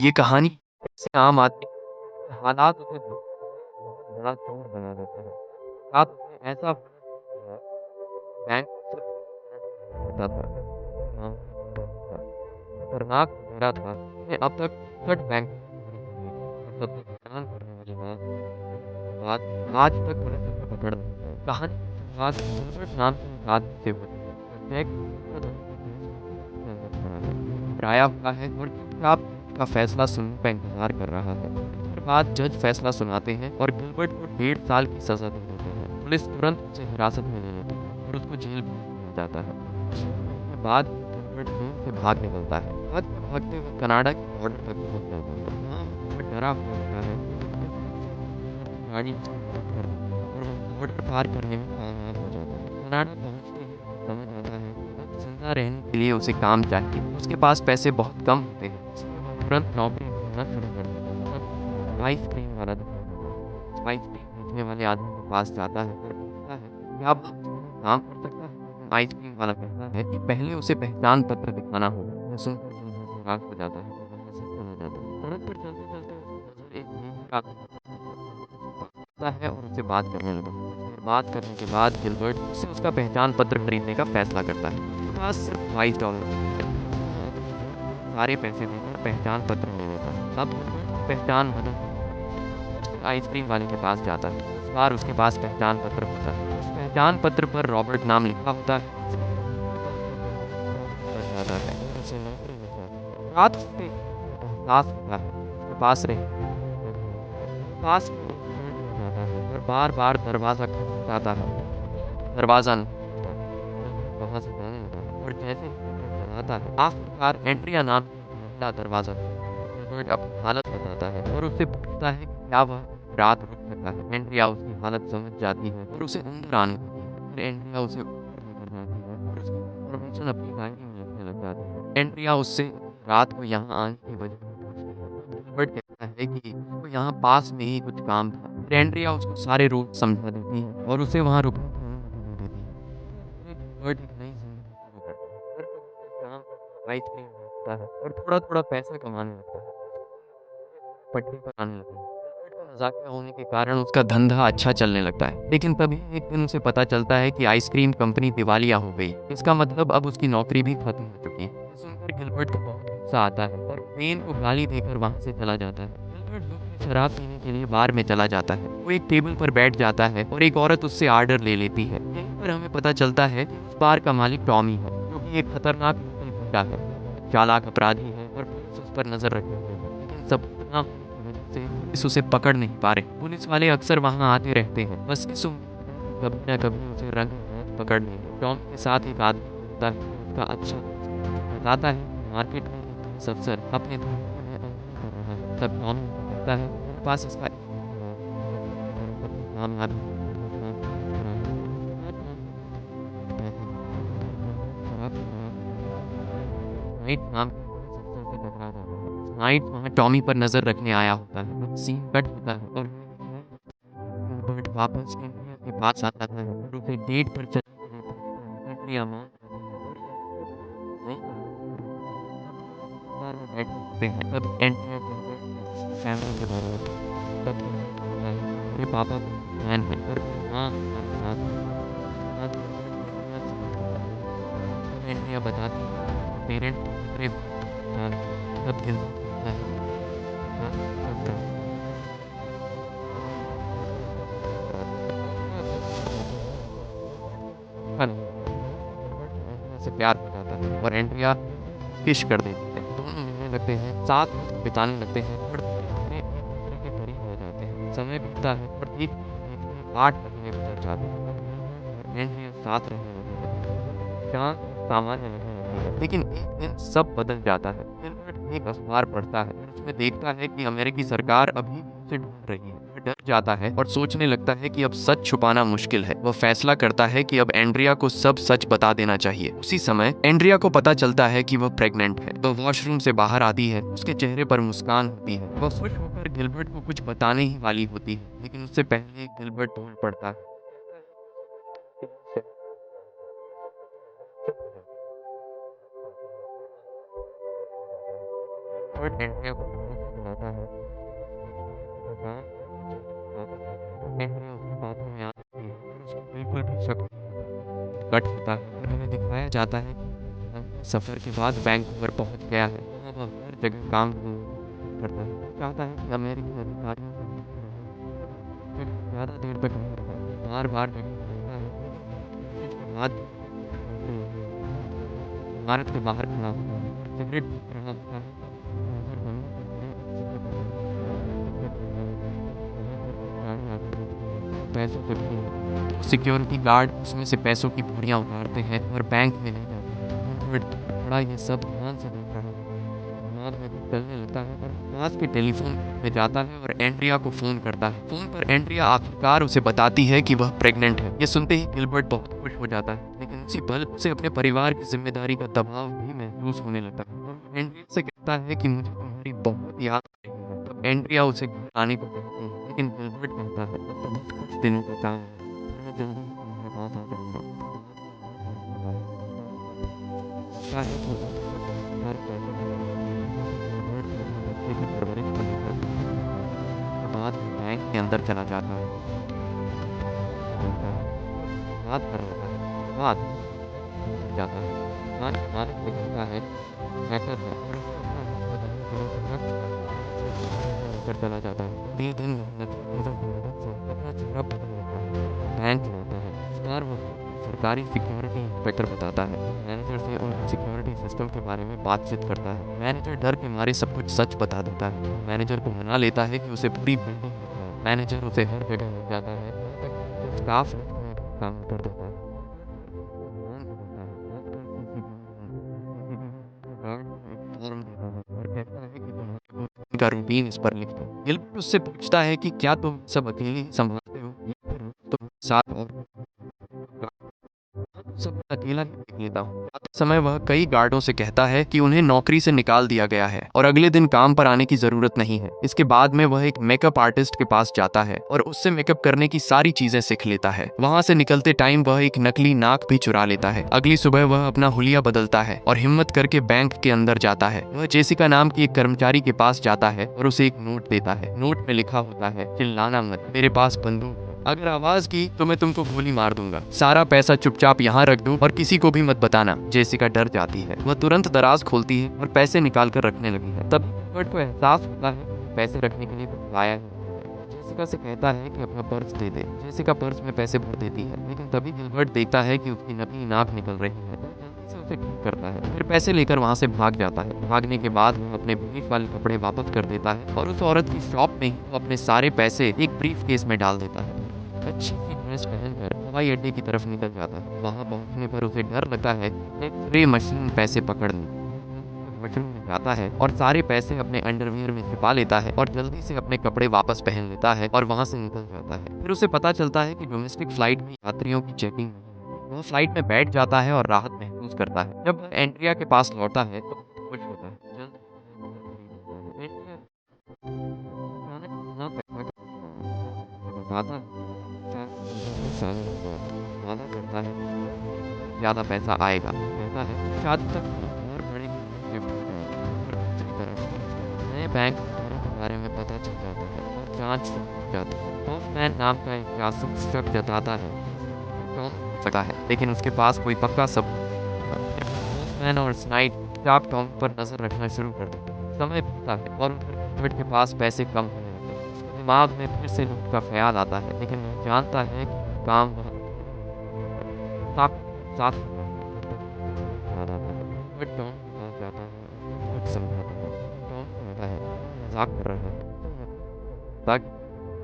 ये कहानी से आम आदमी के हालात उसे बहुत बड़ा चोर बना देते हैं। रात में ऐसा बैंक से होता था। हाँ, था। खतरनाक अंधेरा था। उसने अब तक 61 बैंक और सबसे हैरान करने वाली बात आज तक पुलिस उसे पकड़ नहीं पाई। कहानी की शुरुआत गिलबर्ट नाम के एक आदमी से हुई जो टैक्स डराया हुआ है और चुपचाप का फैसला सुनने का इंतजार कर रहा है। देर बाद जज फैसला सुनाते हैं और गिलबर्ट को 1.5 साल की सजा दे देते हैं। पुलिस तुरंत उसे हिरासत में ले लेती है और उसको जेल भेज जाता है। उसके बाद गिलबर्ट जेल से भाग निकलता है। भागते भागते वो कनाडा के बॉर्डर तक पहुंच जाता है। वहाँ वो डरा हुआ होता है गाड़ी और बॉर्डर पार करने में कामयाब हो जाता है। कनाडा पहुंचते ही समझ आता है कि अब जिंदा रहने के लिए उसे काम चाहिए। उसके पास पैसे बहुत कम होते हैं इसलिए वो तुरंत नौकरी ढूंढना शुरू कर देता है। आइसक्रीम वाला आइसक्रीम बेचने वाले आदमी के पास जाता है और पूछता है क्या वो काम कर सकता है। आइसक्रीम वाला कहता है कि पहले उसे पहचान पत्र दिखाना होगा। यह सुनकर गिलबर्ट निराश हो जाता है और वहाँ से चला जाता है। सड़क पर चलते चलते उसकी नजर एक नीली कार पकड़ता है और उससे बात करने लगता है। कुछ देर बात करने के बाद गिलबर्ट उससे उसका पहचान पत्र खरीदने का फैसला करता है। उसके पास सिर्फ $22 सारे पैसे देकर पहचान पत्र ले लेता है। अब गिलबर्ट की पहचान बदल आइसक्रीम वाले के पास जाता है। इस बार उसके पास पहचान पत्र होता है। उस पहचान पत्र पर रॉबर्ट नाम लिखा होता है। बन जाता है और उसे नौकरी मिल जाती है। रात होते साफ होता है उसके पास रहे पास में एक पेड़ हो जाता है और बार बार दरवाजा खटखटाता है। दरवाजा नहीं खुलता। गिलबर्ट वहां से जाने लगा है और जैसे ही वो चलाता है आखिरकार एंड्रिया नाम की एक महिला दरवाजा खोलती है। गिलबर्ट अपनी हालत बताता है और उससे पूछता है कि क्या वह रात रुक सकता है। एंड्रिया उसकी हालत समझ जाती है और उसे अंदर आने देती है। फिर एंड्रिया उसे ऊपर लेकर जाती है और उसकी इन्फॉर्मेशन अपनी डायरी में लिखने लग जाती है। एंड्रिया उससे रात को यहाँ आने की वजह पूछती है। गिलबर्ट कहता है कि उसको यहाँ पास में ही कुछ काम था। फिर एंड्रिया उसको सारे रूट समझा देती है और उसे वहाँ रुकने की अनुमति दे देती है। गिलबर्ट एक नई जिंदगी शुरू करता है। हर कभी शाम को आइसक्रीम बेचता है और थोड़ा थोड़ा पैसा कमाने लगता है। पटरी पर आने लगी। गिलबर्ट का नज़ाकत होने के कारण उसका धंधा अच्छा चलने लगता है। लेकिन तभी एक दिन उसे पता चलता है कि आइसक्रीम कंपनी दिवालिया हो गई। इसका मतलब अब उसकी नौकरी भी खत्म हो चुकी है। ये सुनकर गिलबर्ट को बहुत गुस्सा आता है और वेन को गाली देकर वहां से चला जाता है। गिलबर्ट धूप में शराब पीने के लिए बार में चला जाता है। वो एक टेबल पर बैठ जाता है और एक औरत उससे ऑर्डर ले लेती है। यहीं पर हमें पता चलता है कि उस बार का मालिक टॉमी है जो कि एक खतरनाक लोकल गुंडा है, चालाक अपराधी है और पुलिस उस पर नजर रखे हुए है। लेकिन सबूत ना होने की वजह से पुलिस उसे पकड़ नहीं पा रही। पुलिस वाले अक्सर वहां आते रहते हैं बस इस उम्मीद में कि कभी ना कभी उसे रंग हाथ पकड़ लेंगे। टॉमी के साथ एक आदमी होता है जो उसका अच्छा बताता है कि मार्केट में एक पुलिस अफसर अपने धंधे में अंगुली कर रहा है। तब टॉमी कहता है मेरे पास इसका कामयाबी काम कर रहा है। मैं टॉमी को पैसे देता हूँ और शराब नाइट नाम के पुलिस अफसर से टकरा जाता है। नाइट वहाँ टॉमी पर नजर रखने आया होता है। अब सीन कट होता है और गिलबर्ट वापस एंड्रिया के पास आता है और उसे डेट पर चलने के लिए पूछता है। एंड्रिया मान जाती है और नहीं कार में बैठे होते हैं। तब एंड्रिया गिलबर्ट को फैमिली के बारे में बताती है। तब गिलबर्ट कहता है कि मेरे पापा बिजनेसमैन हैं और मेरी माँ हमारे साथ है। इसके बाद गिलबर्ट एंड्रिया से मिलने जाता है। तब एंड्रिया बताती है कि उसके पेरेंट्स को खतरे में होने की पहचान हुई है। तब गिलबर्ट कहता है कि हाँ सब जानते हैं। अपराधी है। एंड्रिया तब धोखा नहीं देता है। गिलबर्ट को एंड्रिया से प्यार हो जाता है और एंड्रिया किस कर देती है। दोनों मिलने लगते हैं, साथ वक्त बिताने लगते हैं और धीरे धीरे एक दूसरे के करीब हो जाते हैं। समय बीतता है और देखते देखते 8 महीने गुजर जाते हैं। एंड्रिया साथ रहने लगी है, शांत और सामान्य लगने लगती है। लेकिन एक दिन सब बदल जाता है। गिलबर्ट एक अखबार पढ़ता है और उसमें देखता है कि अमेरिकी सरकार अभी भी उसे ढूंढ रही है। वह डर जाता है और सोचने लगता है कि अब सच छुपाना मुश्किल है। वह फैसला करता है कि अब एंड्रिया को सब सच बता देना चाहिए। उसी समय एंड्रिया को पता चलता है कि वह प्रेग्नेंट है। वह वॉशरूम से बाहर आती है, उसके चेहरे पर मुस्कान होती है। वह खुश होकर गिलबर्ट को कुछ बताने ही वाली होती है, लेकिन उससे पहले गिलबर्ट बोल पड़ता है। गिलबर्ट एंड्रिया को रहता है। हाँ, हाँ, एंड्रिया उसकी बातों में आती है और उसको बिल्कुल भी शक कट होता है और हमें दिखाया जाता है कि सफ़र के बाद वैंकूवर पहुंच गया है। वहाँ वह हर जगह काम करता है, चाहता है कि अमेरिकी अधिकारियों से ज़्यादा देर तक बार बार करता है। इसके बाद भारत के बाहर खड़ा होता है और सिगरेट पी रहा होता है और पैसों से भरी सिक्योरिटी गार्ड उसमें से पैसों की बोरियां उतारते हैं और बैंक में ले जाते हैं। और बड़ा ये सब ध्यान से देख रहा है। दिमाग में चलने लगता है और पास के टेलीफोन पे जाता है और एंड्रिया को फोन करता है। फोन पर एंड्रिया आखिरकार उसे बताती है कि वह प्रेग्नेंट है। ये सुनते ही गिलबर्ट बहुत खुश हो जाता है, लेकिन उसी पल उसे अपने परिवार की जिम्मेदारी का दबाव भी महसूस होने लगता है। और एंड्रिया से कहता है कि मुझे तुम्हारी बहुत याद आ रही है। तब एंड्रिया उसे घर आने को कहती है, लेकिन गिलबर्ट कहता है अब तो बस कुछ दिनों का काम है, मैं जल्दी ही तुम्हारे पास आ जाऊंगा। लगता है कि घर कैसे गिलबर्ट अपने बच्चे की परवरिश करने लगता है। उसके बाद वो बैंक के अंदर चला जाता है, मिलता है, बात कर लेता है। उसके बाद छूट जाता है। दुकान के मालिक से कहता है हैकर है और उसे अपना बदला तुरंत रख कर चला जाता है। 20 दिन मेहनत से अपना चेहरा बदल लेता है, बैंक चलाता है। इस बार वो सरकारी सिक्योरिटी इंस्पेक्टर बताता है। मैनेजर से उनके सिक्योरिटी सिस्टम के बारे में बातचीत करता है। मैनेजर डर के मारे सब कुछ सच बता देता है। मैनेजर को मना लेता है कि उसे पूरी बिल्डिंग दिखाए। मैनेजर उसे हर जगह ले जाता है, यहाँ तक कि जो स्टाफ काम कर देता है। ध्यान से देखता है, आजकल CCTV गार्ड को एक फॉर्म देता है और कहता है कि तुम्हारे को का रूटीन इस पर लिख दो। गिलबर्ट उससे पूछता है कि क्या तुम सब अकेले ही संभालते हो या फिर तुम साथ और सब अकेला ही देख लेता हूँ। आते समय वह कई गार्डों से कहता है कि उन्हें नौकरी से निकाल दिया गया है और अगले दिन काम पर आने की जरूरत नहीं है। इसके बाद में वह एक मेकअप आर्टिस्ट के पास जाता है और उससे मेकअप करने की सारी चीजें सीख लेता है। वहाँ से निकलते टाइम वह एक नकली नाक भी चुरा लेता है। अगली सुबह वह अपना हुलिया बदलता है और हिम्मत करके बैंक के अंदर जाता है। वह जेसिका नाम की एक कर्मचारी के पास जाता है और उसे एक नोट देता है। नोट में लिखा होता है, चिल्लाना मत, मेरे पास बंदूक है, अगर आवाज की तो मैं तुमको गोली मार दूंगा। सारा पैसा चुपचाप यहाँ रख दो और किसी को भी मत बताना। जेसिका डर जाती है। वह तुरंत दराज खोलती है और पैसे निकाल कर रखने लगी है। तब गिलबर्ट को एहसास होता है कि पैसे रखने के लिए तो लाया है। जेसिका से कहता है कि अपना पर्स दे दे। जेसिका पर्स में पैसे भर देती है, लेकिन तभी गिलबर्ट देखता है कि उसकी नकली नाक निकल रही है। वह जल्दी से उसे ठीक करता है, फिर पैसे लेकर वहाँ से भाग जाता है। भागने के बाद वह अपने ब्रीफ वाले कपड़े वापस कर देता है और उस औरत की शॉप में ही वो अपने सारे पैसे एक ब्रीफ केस में डाल देता है। अच्छी सी ड्रेस पहनकर हवाई अड्डे की तरफ निकल जाता है। वहां पहुंचने पर उसे डर लगता है कि एक्सरे मशीन पैसे पकड़ ली। मशीन में जाता है और सारे पैसे अपने अंडरवियर में छिपा लेता है और जल्दी से अपने कपड़े वापस पहन लेता है और वहां से निकल जाता है। फिर उसे पता चलता है कि डोमेस्टिक फ्लाइट में यात्रियों की चेकिंग नहीं है। वह फ्लाइट में बैठ जाता है और राहत महसूस करता है। जब वह एंड्रिया के पास लौटता है तो खुश होता है। जल्द एंड्रिया अचानक इतना पैसा बताता है, वादा करता है ज्यादा पैसा आएगा। कहता है शादी तक और बड़ी गिफ्ट और दूसरी तरफ नए बैंक खातों के बारे में पता चल जाता है और जांच शुरू हो जाती है। हॉफमैन नाम का एक जासूस शक जताता है टॉम हो सकता है, लेकिन उसके पास कोई पक्का सबूत नहीं होता। फिर हॉफमैन और स्नाइड चुपचाप टॉम पर नजर रखना शुरू कर देते हैं। समय बीतता है और उधर गिलबर्ट के पास पैसे कम होने लगते हैं। उसके दिमाग में फिर से लूट का ख्याल आता है, लेकिन वह जानता है कि काम वह साफ साफ याद आता है। वह टॉम के पास जाता है और सब कुछ समझाता है। टॉम कहता है मजाक कर रहा है ताकि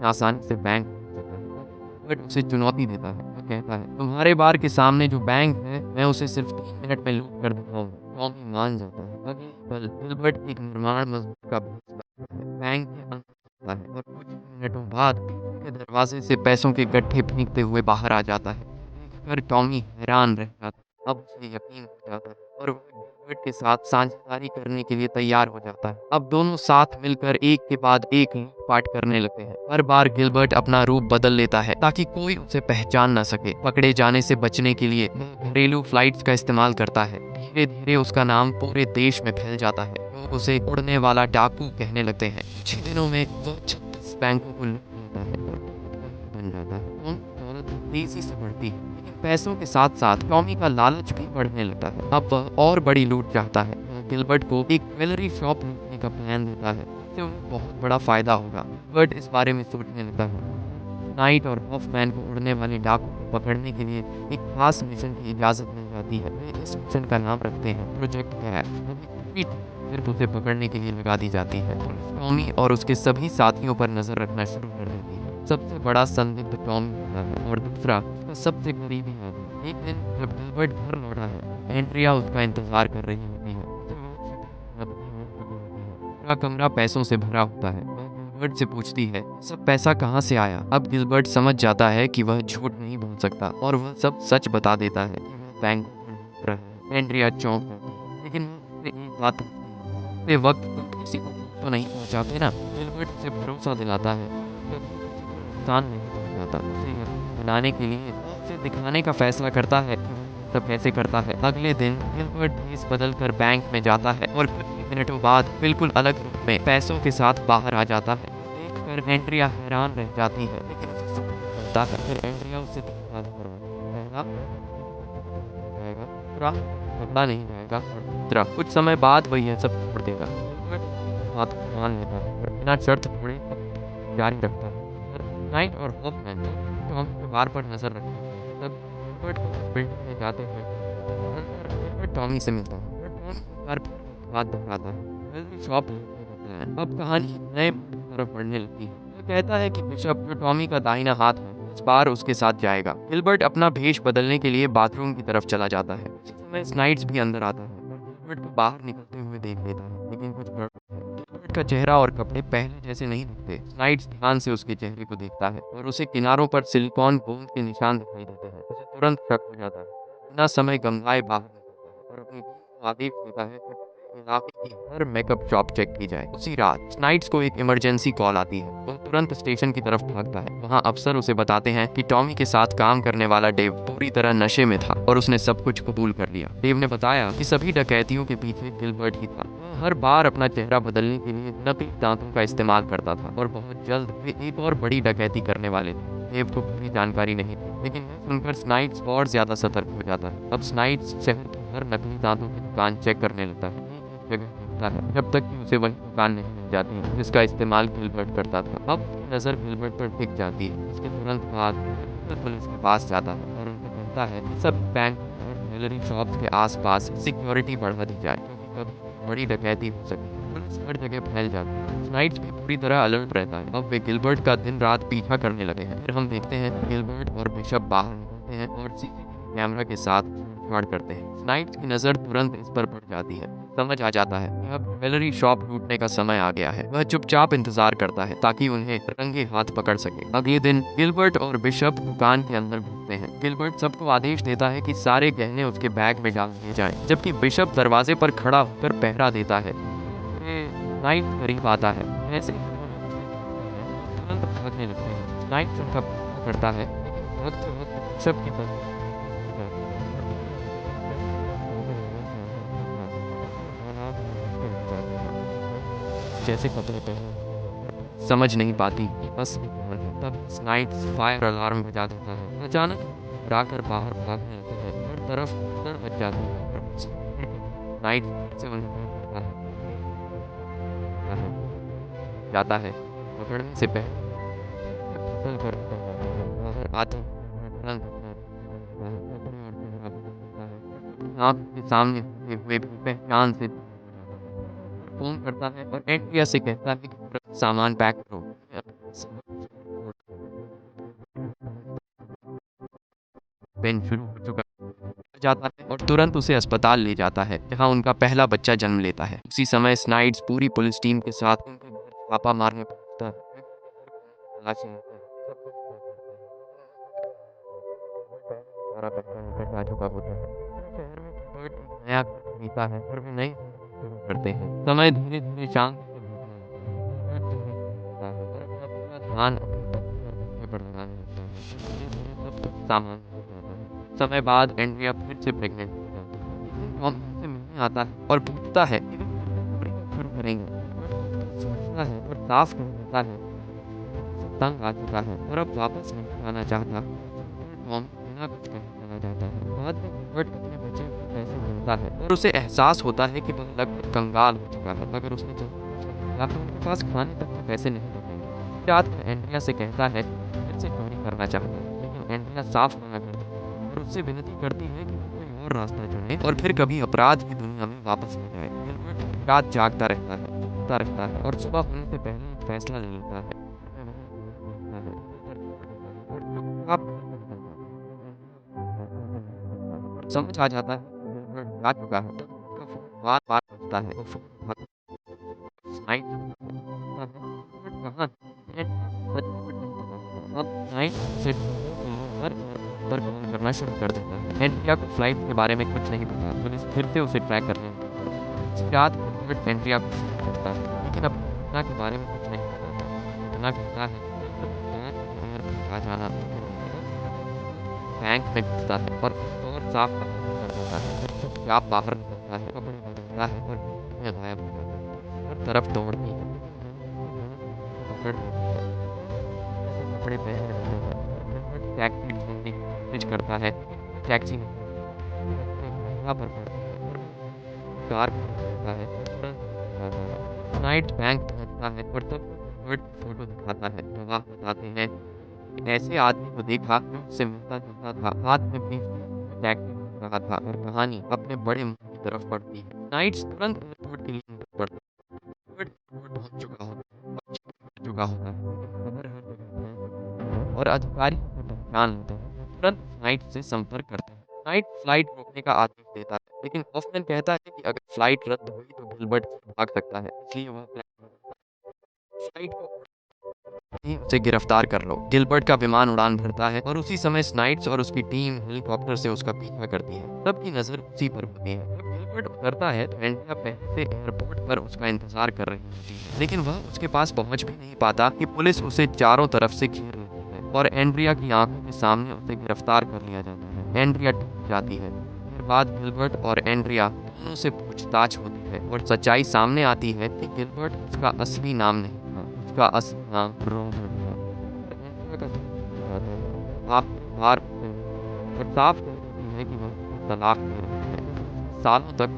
आसानी से बैंक पहुंच सके। बट उसे चुनौती देता है। वह कहता है तुम्हारे बार के सामने जो बैंक है मैं उसे सिर्फ 3 मिनट में लूट कर दिखाऊंगा। टॉमी मान जाता है। अगले पल गिलबर्ट एक निर्माण मजदूर का भेष बनाता है, बैंक के अंदर जाता है और कुछ मिनटों बाद के दरवाजे से पैसों के गट्ठे फेंकते हुए बाहर आ जाता है। देखकर टॉमी हैरान रह जाता है। अब उसे यकीन हो जाता है और वह गिलबर्ट के साथ साझेदारी करने के लिए तैयार हो जाता है। अब दोनों साथ मिलकर एक के बाद एक लूटपाट करने लगते हैं। हर बार गिलबर्ट अपना रूप बदल लेता है ताकि कोई उसे पहचान न सके। पकड़े जाने से बचने के लिए वह घरेलू फ्लाइट्स का इस्तेमाल करता है। धीरे धीरे उसका नाम पूरे देश में फैल जाता है। लोग उसे उड़ने वाला डाकू कहने लगते हैं। कुछ ही दिनों में वो 26 बैंकों को लूट लेता है और बन जाता है। दौलत तेजी से बढ़ती है, लेकिन पैसों के साथ साथ टॉमी का लालच भी बढ़ने लगता है। अब वह और बड़ी लूट चाहता है। वह गिलबर्ट को एक ज्वेलरी शॉप लूटने का प्लान देता है, इससे उन्हें बहुत बड़ा फायदा होगा। गिलबर्ट इस बारे में सोचने लगता है। नाइट और हॉफमैन को उड़ने वाले डाकू को पकड़ने के लिए एक खास मिशन की इजाज़त मिल जाती है। वे इस मिशन का नाम रखते हैं प्रोजेक्ट कैट। सिर्फ उसे पकड़ने के लिए लगा दी जाती है। टॉमी और उसके सभी साथियों पर नजर रखना शुरू कर देती है। सबसे बड़ा संदिग्ध टॉमी होता है और दूसरा उसका सबसे करीबी आदमी। एक दिन जब गिलबर्ट घर लौटा है, एंड्रिया उसका इंतजार कर रही होती है। पूरा कमरा पैसों से भरा होता है। गिलबर्ट से पूछती है, सब पैसा कहाँ से आया? अब गिलबर्ट समझ जाता है कि वह झूठ नहीं बोल सकता और वह सब सच बता देता है। बैंक एंड्रिया चौंक जाती है, लेकिन वो एक बात पे वक्त किसी को तो नहीं पहुंचाते ना। गिलबर्ट उसे भरोसा दिलाता है, नुकसान नहीं पहुंचाता। उसे मिलाने के लिए उसे दिखाने का फैसला करता है तब कैसे करता है। अगले दिन गिलबर्ट भेस बदल कर बैंक में जाता है और कुछ ही मिनटों बाद बिल्कुल अलग रूप में पैसों के साथ बाहर आ जाता है। देखकर एंड्रिया हैरान रह जाती है, लेकिन उसे सब मिलता है। फिर एंड्रिया उसे पकड़ा नहीं जाएगा और दूसरा कुछ समय बाद वह यह सब छोड़ देगा। बात मान लेता है और बिना शर्त थोड़े जारी रखता है। नाइट और हॉफमैन तो हम बार पर नजर रखते हैं। तब बिल्डिंग में जाते हुए टॉमी से मिलता है। बात दोहराता है। शॉप अब कहानी नए तरफ बढ़ने लगती है। वो कहता है कि बिशप जो टॉमी का दाहिना हाथ है इस बार उसके साथ जाएगा। गिलबर्ट अपना भेष बदलने के लिए बाथरूम की तरफ चला जाता है। उसी समय स्नाइड्स भी अंदर आता है। गिलबर्ट को बाहर निकलते हुए देख लेता है, लेकिन कुछ गड़बड़ है। गिलबर्ट का चेहरा और कपड़े पहले जैसे नहीं दिखते। स्नाइड्स ध्यान से उसके चेहरे को देखता है और उसे किनारों पर सिलिकॉन गोंद के निशान दिखाई देते हैं। उसे तुरंत शक हो जाता है। बिना समय गंवाए बाहर निकलता है और अपनी टीम को आदेश देता है कि इलाके की हर मेकअप शॉप चेक की जाए। उसी रात स्नाइड्स को एक इमरजेंसी कॉल आती है। वो तुरंत स्टेशन की तरफ भागता है। वहाँ अफसर उसे बताते हैं कि टॉमी के साथ काम करने वाला डेव पूरी तरह नशे में था और उसने सब कुछ कबूल कर लिया। डेव ने बताया कि सभी डकैतियों के पीछे गिलबर्ट ही था। वह हर बार अपना चेहरा बदलने के लिए नकली दांतों का इस्तेमाल करता था और बहुत जल्द वे एक और बड़ी डकैती करने वाले थे। डेव को पूरी जानकारी नहीं थी, लेकिन यह सुनकर स्नाइड्स और ज्यादा सतर्क हो जाता है। अब स्नाइड्स शहर की हर नकली दांतों की दुकान चेक करने लगता है, जब तक कि उसे वही दुकान नहीं मिल जाती जिसका इस्तेमाल गिलबर्ट करता था। अब नजर गिलबर्ट पर टिक जाती है। इसके तुरंत बाद पुलिस के पास जाता है और उनको कहता है कि सब बैंक और ज्वेलरी शॉप्स के आसपास सिक्योरिटी बढ़ा दी जाए, क्योंकि कभी बड़ी डकैती हो सकती है। पुलिस हर जगह फैल जाती है। स्नाइड्स भी पूरी तरह अलर्ट रहता है। अब वे गिलबर्ट का दिन रात पीछा करने लगे हैं। फिर हम देखते हैं गिलबर्ट और बिशप बाहर निकलते हैं और सीसीटीवी कैमरा के साथ छेड़छाड़ करते हैं। स्नाइड्स की नजर तुरंत इस पर पड़ जाती है। समझ आ जाता है कि अब ज्वेलरी शॉप लूटने का समय आ गया है। वह चुपचाप इंतजार करता है ताकि उन्हें रंगे हाथ पकड़ सके। अगले दिन गिलबर्ट और बिशप दुकान के अंदर घुसते हैं। गिलबर्ट सबको आदेश देता है कि सारे गहने उसके बैग में डाल दिए जाएं, जबकि बिशप दरवाजे पर खड़ा होकर पहरा देता है। नाइट करीब आता है, ऐसे तुरंत भागने लगते हैं। नाइट उनका पीछा करता है, लेकिन भागते वक्त बिशप की तरफ जैसे कपड़े पहने समझ नहीं पाती कि बस तब स्नाइड्स फायर अलार्म बजा देता है। अचानक डराकर बाहर भागने लगते हैं। हर तरफ डर बच जाती है। नाइट से उन्हें जाता है। पकड़ने से पहले फिसल कर बाहर आते आँख के सामने हुए पहचान से फोन करता है और एंड्रिया से कहता है कि पूरा सामान पैक करो। पेन शुरू हो चुका जाता है और तुरंत उसे अस्पताल ले जाता है, जहां उनका पहला बच्चा जन्म लेता है। उसी समय स्नाइड्स पूरी पुलिस टीम के साथ उनके घर छापा मारने पहुंचता है। तलाशी लेते हैं। सारा कचरा निकट आ चुका होता है। शहर में गिलबर्ट एक नया घर खरीदता है और वे नई जिंदगी शुरू करते हैं। समय धीरे धीरे शांत ध्यान पर लगाने लगता है। धीरे धीरे सब कुछ सामान समय बाद एंड्रिया फिर से प्रेग्नेंट हो जाती है। टॉमी से आता है और पूछता है कि फिर करेंगे। सोचता है और साफ करता है, तंग आ चुका है और अब वापस नहीं आना चाहता। टॉम बिना कुछ कहे चला जाता है। बाद में गिलबर्ट अपने बचे हुए पैसे गिनता है और उसे एहसास होता है कि वह लगभग कंगाल हो चुका है। अगर उसने या फिर उनके पास खाने तक के पैसे नहीं बचेंगे। रात में एंड्रिया से कहता है फिर से चोरी करना चाहता है, लेकिन एंड्रिया साफ मना करती है और उससे विनती करती है कि वो कोई और रास्ता चुने और फिर कभी अपराध की दुनिया में वापस न जाए। गिलबर्ट रात जागता रहता है और सुबह होने से पहले एक फैसला ले लेता है। आप समझ आ जाता है गिलबर्ट जा चुका है। उसका फोन बार बार बजता है। वो फोन उठाता है, नाइट होता है, गिलबर्ट कहाँ है? सच में अब नाइट से पर पर कॉल करना शुरू कर देता है। एंड्रिया को फ्लाइट के बारे में कुछ नहीं पता। पुलिस फिर से उसे ट्रैक करने लगती है। इस रात गिलबर्ट एंड्रिया को फोन करता है, लेकिन अब घटना के बारे में कुछ नहीं पता। इतना कहता है आ जाना। बैंक में घुसता है और साफ करता है। आप बाहर निकलता है, कपड़े बदलता है और गायब हो जाता है। हर तरफ दौड़ती है, पकड़ कपड़े पहन लेते हैं। टैक्सी ढूंढने की कोशिश करता है, टैक्सी यहाँ पर कार करता है, नाइट बैंक पहुंचता है और तब फोटो दिखाता है। गवाह बताते हैं ऐसे आदमी को देखा जो उससे मिलता जुलता था, हाथ में भी टैक्सी घूम रहा था और कहानी अपने बड़े मुंह की तरफ बढ़ती है। नाइट्स तुरंत एयरपोर्ट के लिए निकल पड़ता है। एयरपोर्ट पहुंच चुका होता है। खबर हर जगह है और अधिकारी उसे पहचान लेते हैं। तुरंत नाइट से संपर्क करते हैं। नाइट फ्लाइट रोकने का आदेश देता है, लेकिन होफमैन कहता है कि अगर फ्लाइट रद्द हुई तो गिलबर्ट भाग सकता है, इसलिए वह फ्लाइट को उसे गिरफ्तार कर लो। गिलबर्ट का विमान उड़ान भरता है और उसी समय स्नाइड्स और उसकी टीम हेलीकॉप्टर से उसका पीछा करती है। सबकी नजर उसी पर होती है। जब गिलबर्ट उतरता है तो एंड्रिया पहले से एयरपोर्ट पर उसका इंतजार कर रही होती है, लेकिन वह उसके पास पहुंच भी नहीं पाता कि पुलिस उसे चारों तरफ से घेर लेती है और एंड्रिया की आंखों के सामने उसे गिरफ्तार कर लिया जाता है। एंड्रिया टूट जाती है। फिर बाद गिलबर्ट और एंड्रिया दोनों से पूछताछ होती है और सच्चाई सामने आती है कि गिलबर्ट उसका असली नाम नहीं था। उसका असली नाम रॉबर्ट था। आप बार और साफ कहती है कि वह तलाक दे रही है। सालों तक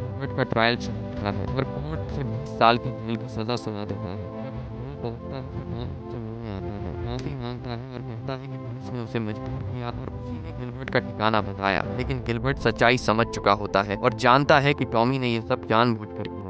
रॉबर्ट का ट्रायल चल रहा है और कोर्ट उसे 20 साल की जेल की सजा सुना देता है। वो पहुंचता है, टॉम उससे मिलने आता है, माफी मांगता है और कहता है कि पुलिस ने उसे मजबूर किया और उसी ने गिलबर्ट का ठिकाना बताया। लेकिन गिलबर्ट सच्चाई समझ चुका होता है और जानता है कि टॉमी ने ये सब जानबूझकर किया।